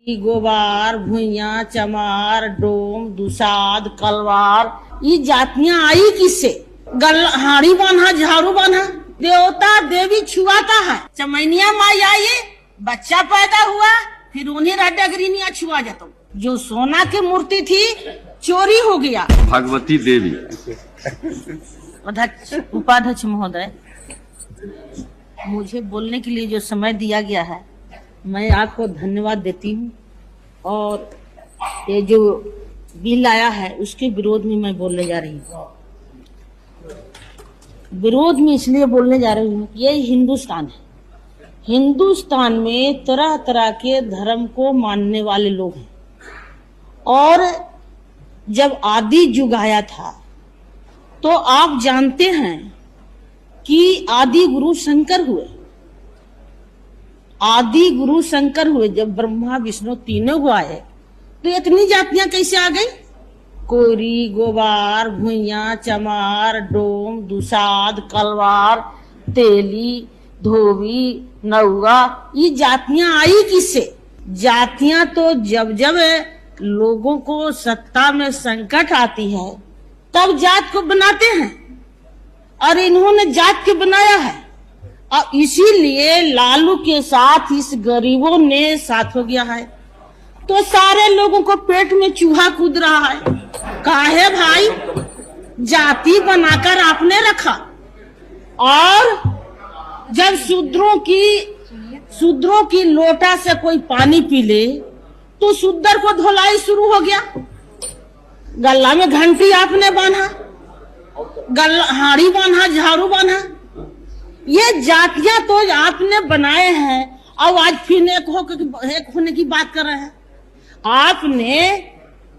गोबार, भुइया, चमार, डोम, दुसाद, कलवार, ये जातियां आई किससे? हाड़ी बांधा, झाड़ू बांधा, देवता देवी छुआता है। चमैनिया माई आई, बच्चा पैदा हुआ, फिर उन्हीं डगरीनिया छुआ जाता। जो सोना की मूर्ति थी चोरी हो गया। भगवती देवी। अध्यक्ष, उपाध्यक्ष महोदय, मुझे बोलने के लिए जो समय दिया गया है मैं आपको धन्यवाद देती हूँ। और ये जो बिल आया है उसके विरोध में मैं बोलने जा रही हूँ। विरोध में इसलिए बोलने जा रही हूँ, ये हिंदुस्तान है। हिंदुस्तान में तरह तरह के धर्म को मानने वाले लोग हैं। और जब आदि युग आया था तो आप जानते हैं कि आदि गुरु शंकर हुए। आदि गुरु शंकर हुए जब ब्रह्मा विष्णु तीनों को आए तो इतनी जातियां कैसे आ गई? कोरी, गोबार, भुइया, चमार, डोम, दुसाद, कलवार, तेली, धोबी, नौगा, ये जातियां आई किससे? जातियां तो जब जब लोगों को सत्ता में संकट आती है तब जात को बनाते हैं, और इन्होंने जात के बनाया है। और इसीलिए लालू के साथ इस गरीबों ने साथ हो गया है। तो सारे लोगों को पेट में चूहा कूद रहा है। काहे भाई? जाति बनाकर आपने रखा। और जब शूद्रों की लोटा से कोई पानी पी ले तो शूद्र को धुलाई शुरू हो गया। गला में घंटी आपने बांधा, हाड़ी बांधा, झाड़ू बांधा। ये जातियां तो आपने बनाए हैं। और आज फिर एक होने की बात कर रहे हैं। आपने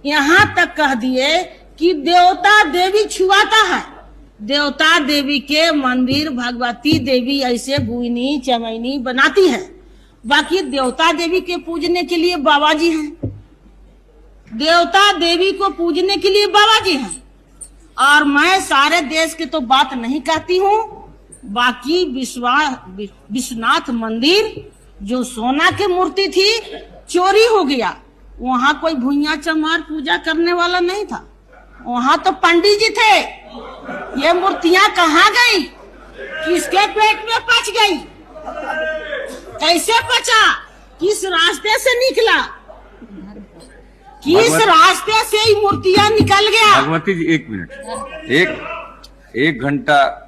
यहाँ तक कह दिए कि देवता देवी छुआता है। देवता देवी के मंदिर भगवती देवी ऐसे गुइनी चमैनी बनाती है। बाकी देवता देवी के पूजने के लिए बाबा जी हैं। देवता देवी को पूजने के लिए बाबा जी हैं। और मैं सारे देश की तो बात नहीं कहती हूँ। बाकी विश्वनाथ मंदिर जो सोना की मूर्ति थी चोरी हो गया। वहाँ कोई भुइया चमार पूजा करने वाला नहीं था। वहाँ तो पंडित जी थे। ये मूर्तियां कहाँ गई? किसके पेट में पच गई? कैसे पचा? किस रास्ते से निकला? किस रास्ते से ही मूर्तियां निकल गया? भगवती जी, एक मिनट, एक घंटा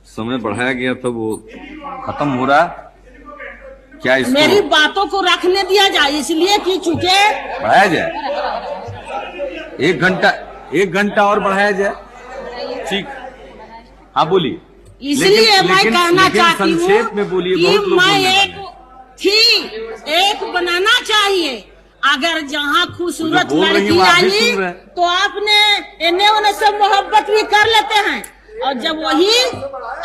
समय बढ़ाया गया तो वो खत्म हो रहा। क्या इसको मेरी बातों को रखने दिया जाए, इसलिए कि चूंकि बढ़ाया जाए, एक घंटा और बढ़ाया जाए। ठीक, हाँ बोलिए। इसलिए मैं कहना चाहती हूँ संक्षेप में बोलिए। कि मैं एक बनाना चाहिए। अगर जहाँ खूबसूरत लड़की आई तो आपने इन्हें उन्हें सब मोहब्बत भी कर लेते हैं। और जब वही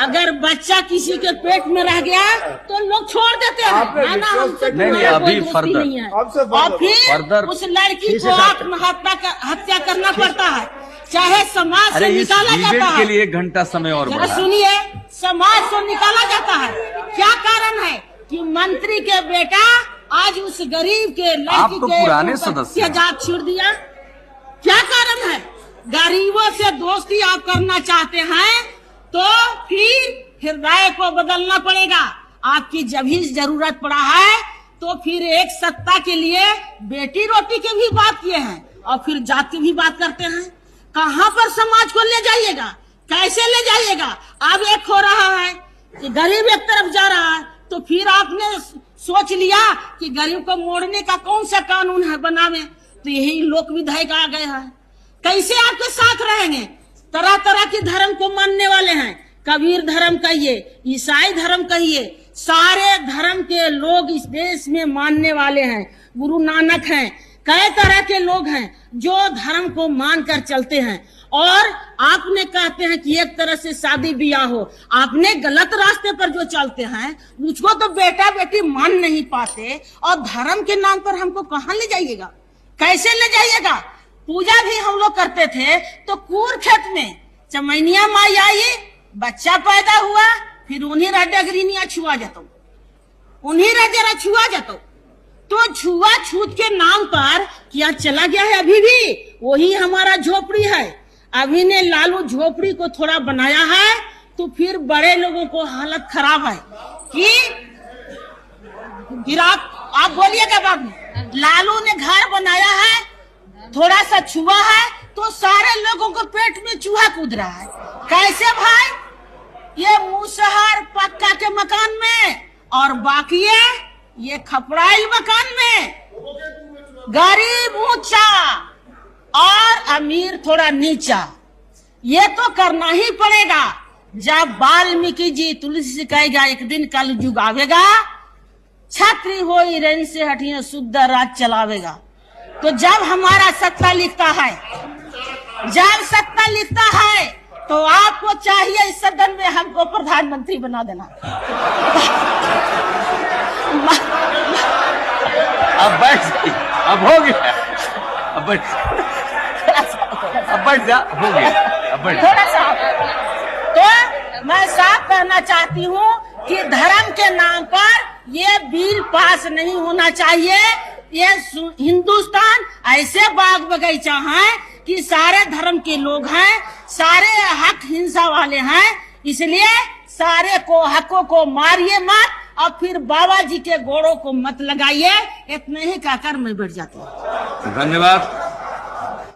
अगर बच्चा किसी के पेट में रह गया तो लोग छोड़ देते हैं। ना हमसे नहीं, अभी फर्दर नहीं है। और फिर उस लड़की को आत्महत्या करना पड़ता है, चाहे समाज से निकाला जाता है। के लिए 1 घंटा समय और बढ़ा। सुनिए, समाज से निकाला जाता है। क्या कारण है कि मंत्री के बेटा आज उस गरीब के लड़की तो पुराने सदस्य जात छोड़ दिया? क्या कारण है? गरीबों से दोस्ती आप करना चाहते हैं तो फिर हृदय को बदलना पड़ेगा। आपकी जब ही जरूरत पड़ा है तो फिर एक सत्ता के लिए बेटी रोटी की भी बात किए हैं और फिर जात की भी बात करते हैं। कहाँ पर समाज को ले जाइएगा? कैसे ले जाइएगा? अब एक हो रहा है कि गरीब एक तरफ जा रहा है तो फिर आपने सोच लिया कि गरीब को मोड़ने का कौन सा कानून है बनावे। तो यही लोक विधायक आ गए हैं। कैसे आपके साथ रहेंगे? तरह तरह के धर्म को मानने वाले हैं। कबीर धर्म कहिए, ईसाई धर्म कहिए, सारे धर्म के लोग इस देश में मानने वाले हैं। गुरु नानक हैं, कई तरह के लोग हैं जो धर्म को मानकर चलते हैं। और आपने कहते हैं कि एक तरह से शादी ब्याह हो। आपने गलत रास्ते पर जो चलते हैं मुझको तो बेटा बेटी मान नहीं पाते। और धर्म के नाम पर हमको कहाँ ले जाइएगा? कैसे ले जाइएगा? पूजा भी हम लोग करते थे तो कूर खेत में चमैनिया माई आई, बच्चा पैदा हुआ, फिर उन्हीं डगरीनिया छुआ जाता, उन्हीं जरा छुआ जाता। तो छुआछूत के नाम पर क्या चला गया है अभी भी वही हमारा झोपड़ी है। अभी ने लालू झोपड़ी को थोड़ा बनाया है तो फिर बड़े लोगों को हालत खराब है कि फिर आप बोलिएगा बाबू, लालू ने घर बनाया है, थोड़ा सा छुआ है तो सारे लोगों को पेट में चूहा कूद रहा है। कैसे भाई? ये मुसहर पक्का के मकान में और बाकी ये खपड़ाइल मकान में, गरीब ऊंचा और अमीर थोड़ा नीचा। ये तो करना ही पड़ेगा। जब वाल्मीकि जी तुलसी से कहेगा एक दिन कल युग आवेगा, छात्री हो रेंज से हटिए शुद्ध राज चलावेगा। तो जब हमारा सत्ता लिखता है तो आपको चाहिए इस सदन में हमको प्रधानमंत्री बना देना। अब बैठ, अब हो गया, अब बैठ जा, हो गया, अब बैठ। थोड़ा सा तो मैं साफ कहना चाहती हूँ कि धर्म के नाम पर ये बिल पास नहीं होना चाहिए। ये हिंदुस्तान ऐसे बाग बगीचा है कि सारे धर्म के लोग हैं, सारे हक हिंसा वाले हैं, इसलिए सारे को हकों को मारिए मत और फिर बाबा जी के गोड़ों को मत लगाइए। इतने ही कहकर मैं बैठ जाती हूँ। धन्यवाद।